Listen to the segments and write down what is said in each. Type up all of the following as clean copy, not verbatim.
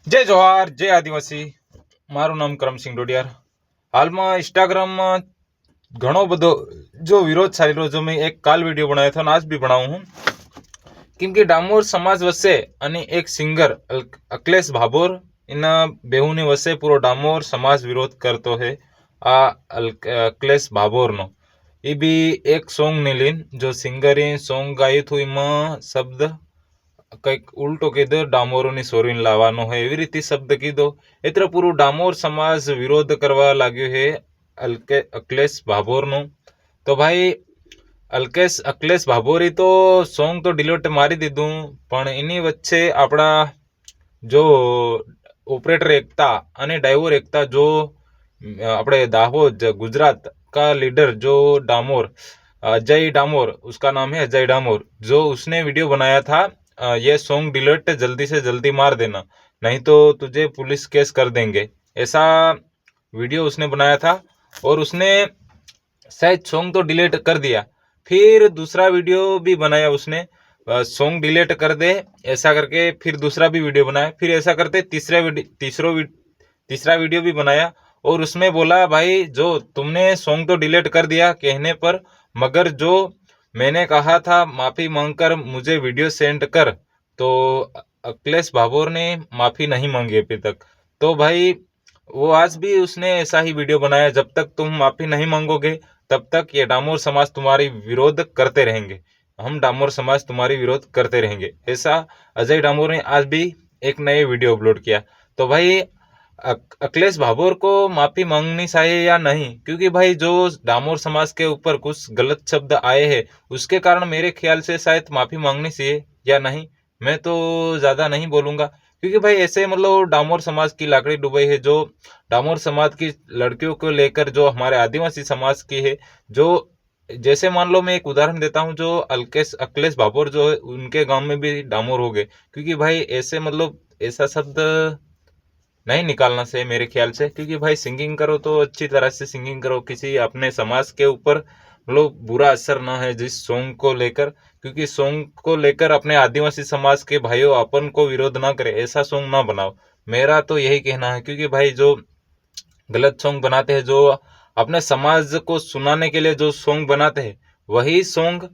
जय जोहार जय आदिवासी। मारू नाम करमसिंह डोडियार। हाल में इंस्टाग्राम में घणो बधो जो विरोध चाली रह्यो जो मैं एक काल वीडियो बनाया था आज भी बनाऊं हूँ क्योंकि डामोर समाज वसे अने एक सिंगर अखिलेश भाभोर इना बेहुनी वसे पूरो डामोर समाज विरोध करतो है। आ अखिलेश भाभोर नो ये भी एक सॉन्ग ने लीन जो सिंगर सॉन्ग गायु थू इमा शब्द કંઈક ઉલટો કીધો ડામોરોની સોરીને લાવવાનો હોય એવી રીતે શબ્દ કીધો એટલે પૂરું ડામોર સમાજ વિરોધ કરવા लाग्यो है अखिलेश भाभोरનું। तो भाई अखिलेश भाभोरी तो सॉन्ग तो डिलीट मारी दीधું पण એની વચ્ચે આપણા जो ऑपरेटर एकता અને ड्राइवर एकता जो अपने दाहोद गुजरात का लीडर जो डामोर अजय डामोर उसका नाम है अजय डामोर जो उसने वीडियो बनाया था ये सॉन्ग डिलीट जल्दी से जल्दी मार देना नहीं तो तुझे पुलिस केस कर देंगे ऐसा वीडियो उसने बनाया था। और उसने शायद सॉन्ग तो डिलीट कर दिया फिर दूसरा वीडियो भी बनाया उसने सॉन्ग डिलीट कर दे ऐसा करके फिर दूसरा भी वीडियो बनाया फिर ऐसा करते तीसरा वीडियो भी बनाया और उसमें बोला भाई जो तुमने सॉन्ग तो डिलीट कर दिया कहने पर मगर जो मैंने कहा था माफ़ी मांगकर मुझे वीडियो सेंड कर तो अखिलेश भाभोर ने माफ़ी नहीं मांगी अभी तक। तो भाई वो आज भी उसने ऐसा ही वीडियो बनाया जब तक तुम माफ़ी नहीं मांगोगे तब तक ये डामोर समाज तुम्हारी विरोध करते रहेंगे हम डामोर समाज तुम्हारी विरोध करते रहेंगे ऐसा अजय डामोर ने आज भी एक नए वीडियो अपलोड किया। तो भाई अखिलेश भाभोर को माफ़ी मांगनी चाहिए या नहीं क्योंकि भाई जो डामोर समाज के ऊपर कुछ गलत शब्द आए हैं उसके कारण मेरे ख्याल से शायद माफ़ी मांगनी चाहिए या नहीं मैं तो ज़्यादा नहीं बोलूँगा क्योंकि भाई ऐसे मतलब डामोर समाज की लाकड़ी डुबई है जो डामोर समाज की लड़कियों को लेकर जो हमारे आदिवासी समाज की है जो जैसे मान लो मैं एक उदाहरण देता हूँ जो अखिलेश भाभोर जो है उनके गांव में भी डामोर हो गए क्योंकि भाई ऐसे मतलब ऐसा शब्द नहीं निकालना चाहिए मेरे ख्याल से क्योंकि भाई सिंगिंग करो तो अच्छी तरह से सिंगिंग करो किसी अपने समाज के ऊपर मतलब बुरा असर ना है जिस सॉन्ग को लेकर क्योंकि सॉन्ग को लेकर अपने आदिवासी समाज के भाइयों अपन को विरोध ना करे ऐसा सॉन्ग ना बनाओ मेरा तो यही कहना है। क्योंकि भाई जो गलत सॉन्ग बनाते हैं जो अपने समाज को सुनाने के लिए जो सॉन्ग बनाते हैं वही सॉन्ग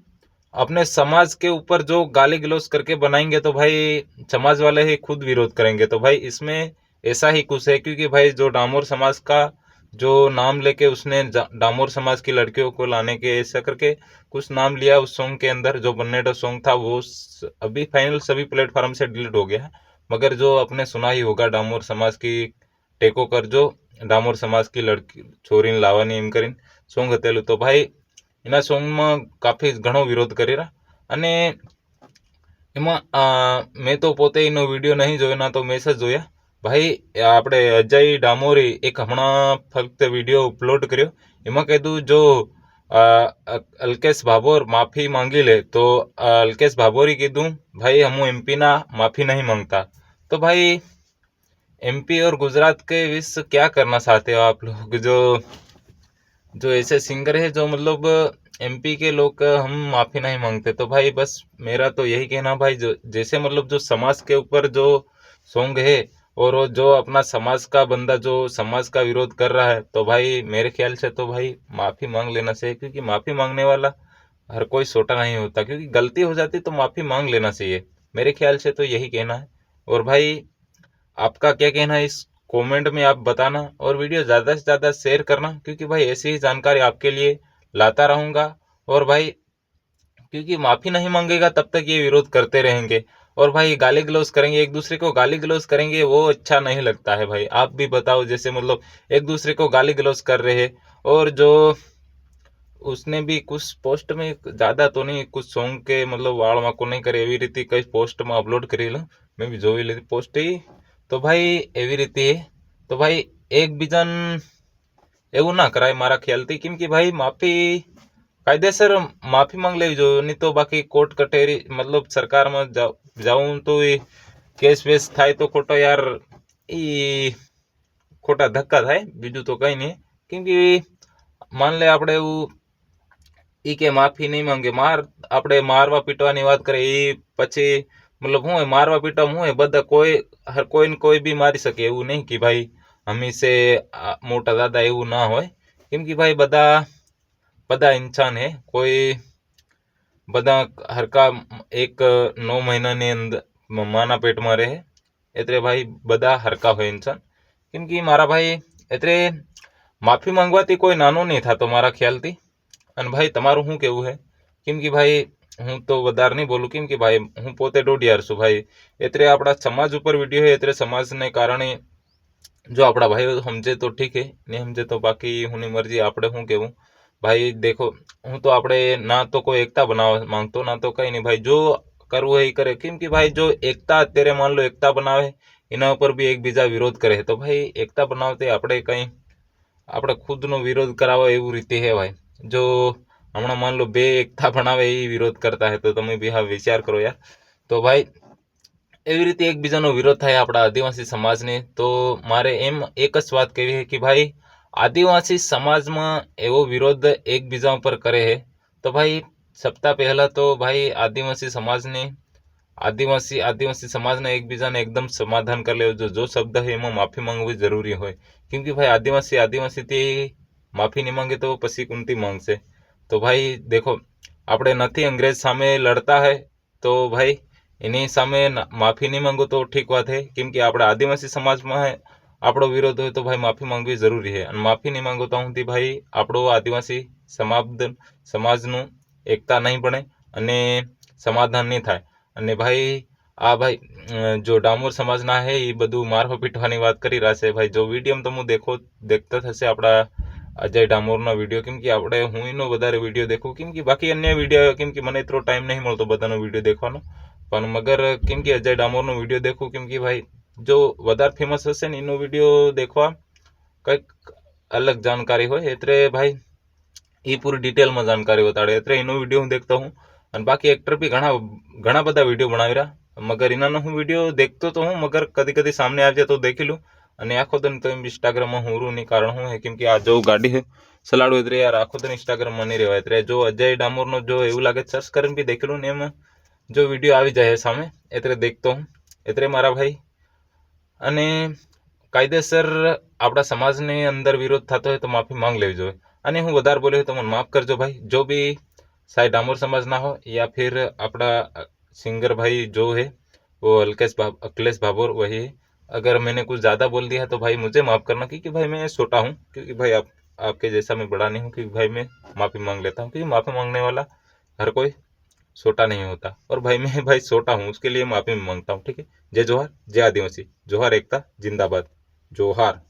अपने समाज के ऊपर जो गाली गलौज करके बनाएंगे तो भाई समाज वाले ही खुद विरोध करेंगे। तो भाई इसमें ऐसा ही कुछ है क्योंकि भाई जो डामोर समाज का जो नाम लेके उसने डामोर समाज की लड़कियों को लाने के ऐसा करके कुछ नाम लिया उस सॉन्ग के अंदर जो बन्नेडो सॉन्ग था वो अभी फाइनल सभी प्लेटफॉर्म से डिलीट हो गया है मगर जो आपने सुना ही होगा डामोर समाज की टेको कर जो डामोर समाज की लड़की छोरी लावानी एम करीने सॉन्ग हतेलू। तो भाई एना सॉन्ग में काफ़ी घणो विरोध करेला अने एमां मैं तो पोते एनो विडियो नहीं जोयो ना तो मैसेज जोया भाई આપણે અજય ડામોરે એક હમણાં ફક્ત વિડીયો અપલોડ કર્યો એમાં કીધું જો અલ્કેશ ભાભોર માફી માંગી લે તો અલ્કેશ ભાભોરે કીધું ભાઈ હું એમપીના माफ़ी नहीं मांगता। तो भाई एमपी और गुजरात के विश क्या करना चाहते हो आप लोग जो जो ऐसे सिंगर है जो मतलब एमपी के लोग हम माफ़ी नहीं मांगते। तो भाई बस मेरा तो यही कहना भाई जो जैसे मतलब जो समाज के ऊपर जो सॉन्ग है और वो जो अपना समाज का बंदा जो समाज का विरोध कर रहा है तो भाई मेरे ख्याल से तो भाई माफ़ी मांग लेना चाहिए क्योंकि माफ़ी मांगने वाला हर कोई छोटा नहीं होता क्योंकि गलती हो जाती तो माफ़ी मांग लेना चाहिए मेरे ख्याल से तो यही कहना है। और भाई आपका क्या कहना है इस कमेंट में आप बताना और वीडियो ज़्यादा से ज़्यादा शेयर करना क्योंकि भाई ऐसी ही जानकारी आपके लिए लाता रहूँगा। और भाई क्योंकि माफ़ी नहीं मांगेगा तब तक ये विरोध करते रहेंगे और भाई गाली गलौज करेंगे एक दूसरे को गाली गलौज करेंगे वो अच्छा नहीं लगता है। भाई आप भी बताओ जैसे मतलब एक दूसरे को गाली गलौज कर रहे हैं और जो उसने भी कुछ पोस्ट में ज़्यादा तो नहीं कुछ सॉन्ग के मतलब वाड़ वाको नहीं करे एवी रीति कई पोस्ट में अपलोड करी लो मैं भी जोई ली पोस्ट ही। तो भाई एवी रीति तो भाई एक बीजान એવું ના કરાય મારા ખ્યાલથી કેમ કે ભાઈ માફી કાયદેસર માફી માંગ લેવી જોઈએ નહીં તો બાકી કોર્ટ કચેરી मतलब સરકારમાં જાઉં તો એ કેસ વેસ થાય તો ખોટો યાર એ ખોટા ધક્કા થાય બીજું તો કંઈ નહીં કેમ કે માન લે આપણે એવું એ કે માફી નહીં માંગે આપણે મારવા પીટવાની વાત કરીએ એ પછી मतलब हूँ मारवा पीटा हूँ बदा कोई हर कोई ने कोई भी मारी सके एवं नहीं कि भाई हमी से मोटा दादा एवं ना हो, क्योंकि भाई बदा बदा इंसान है, कोई बदा हरका एक 9 महीना ने अंदर माना पेट में रहे एतरे भाई बदा हरका हो इंसान। क्योंकि मारा भाई एतरे माफी मांगवाती कोई नानो नहीं था तो मारा ख्याल थी। अन भाई तमारू हूँ केवू है, केमकि भाई हूँ तो वधार नहीं बोलूँ, केमकि भाई हूँ पोते डोडियार छूं भाई। एतरे आपड़ा समाज ऊपर वीडियो है, एतरे समाज ने कारणे जो आपड़ा भाई समझे तो ठीक है, नहीं समझे तो बाकी हुनी मर्जी आपड़े हूँ केवू। भाई देखो हूँ तो आपड़े ना तो कोई एकता बनाव मांगतो ना तो कहीं नहीं, भाई जो करवो है करे। क्योंकि भाई जो एकता तेरे मान लो एकता बनावे एना ऊपर भी एक बीजा विरोध करे तो भाई एकता बनावते आपड़े कहीं આપણે ખુદનો વિરોધ કરાવો એવું રીતે है भाई। जो હમણાં मान लो बे एकता बनावे એ विरोध करता है तो તમે બી હા વિચાર કરો યાર। તો ભાઈ એવી રીતે એકબીજાનો વિરોધ થાય આપણા આદિવાસી સમાજને, તો મારે એમ એક જ વાત કહેવી છે કે ભાઈ આદિવાસી સમાજમાં એવો વિરોધ એકબીજા ઉપર કરે છે તો ભાઈ સપ્તાહ પહેલા તો ભાઈ આદિવાસી સમાજને आदिवासी समाज ने एक बीजा ने एकदम समाधान कर ले, जो शब्द है एम माफी मांगवी जरूरी हो। क्योंकि भाई आदिवासी थी माफी नहीं मांगे तो पसी कुंती मांगसे। तो भाई देखो आपणे नहीं अंग्रेज सामे लड़ता है तो भाई एनी सामे माफी नहीं मांगो तो ठीक बात है। क्योंकि आपणे आदिवासी समाज में है आपणो विरोध हो तो भाई माफी मांगवी जरूरी है। और माफी नहीं मांगो तो हूँ भाई आपणो आदिवासी समाजनु एकता नहीं बने अने समाधान नहीं थाय। અને ભાઈ આ ભાઈ जो डामोर समाजना है ये बधु मारवा पीटवानी बात करी रहा है भाई। जो विडियो में तमु देखता थशे आपड़ा अजय डामोरना विडियो, क्योंकि आपणे हूँ एनो वधारे विडियो देखूँ, क्योंकि बाकी अन्य विडियो क्योंकि मने इतनो टाइम नहीं मळतो बधानो विडियो देखवानो, पण मगर क्योंकि अजय डामोरनो विडियो देखूँ क्योंकि भाई जो वधारे फेमस हशे ने एनो विडियो देखवा कंईक अलग जानकारी होय एतरे भाई ये पूरी डिटेल में जानकारी बताड़े एतरे एनो विडियो हूँ देखता हूँ। और बाकी एक्टर भी घना घना बधा विडियो बनावी रहा, मगर इना हूँ विडियो देखतो तो हूँ मगर कदी कदी सामने आ जाए तो देखी लूँ। અને આખો दिन तो इंस्टाग्राम में हूँ नहीं कारण हूँ है क्योंकि आ जो गाड़ी है चलाड़ू इतरे यार आखो दिन इंस्टाग्राम में नहीं रहवा इतरे जो अजय डामोर नो जो એવું લાગે सर्च કરીને भी देख लूँ ने एम जो विडियो આવી જાય સામે એતરે देखतो हूँ एतरे मारा भाई। અને કાયદેસર આપણા સમાજની અંદર વિરોધ થતો હોય તો માફી માંગ લેવી જોઈએ। અને હું વધારે બોલ્યો તો મને માફ करजो भाई, जो भी शायद डामोर समाज ना हो या फिर अपना सिंगर भाई जो है वो अखिलेश भाभोर वही है। अगर मैंने कुछ ज़्यादा बोल दिया तो भाई मुझे माफ़ करना, क्योंकि भाई मैं छोटा हूँ, क्योंकि भाई आपके जैसा मैं बड़ा नहीं हूँ। क्योंकि भाई मैं माफ़ी मांग लेता हूँ, क्योंकि माफ़ी मांगने वाला हर कोई छोटा नहीं होता। और भाई मैं भाई छोटा हूँ उसके लिए माफ़ी मांगता हूँ, ठीक है। जय जोहार, जय आदिवासी, जोहार एकता जिंदाबाद, जोहार।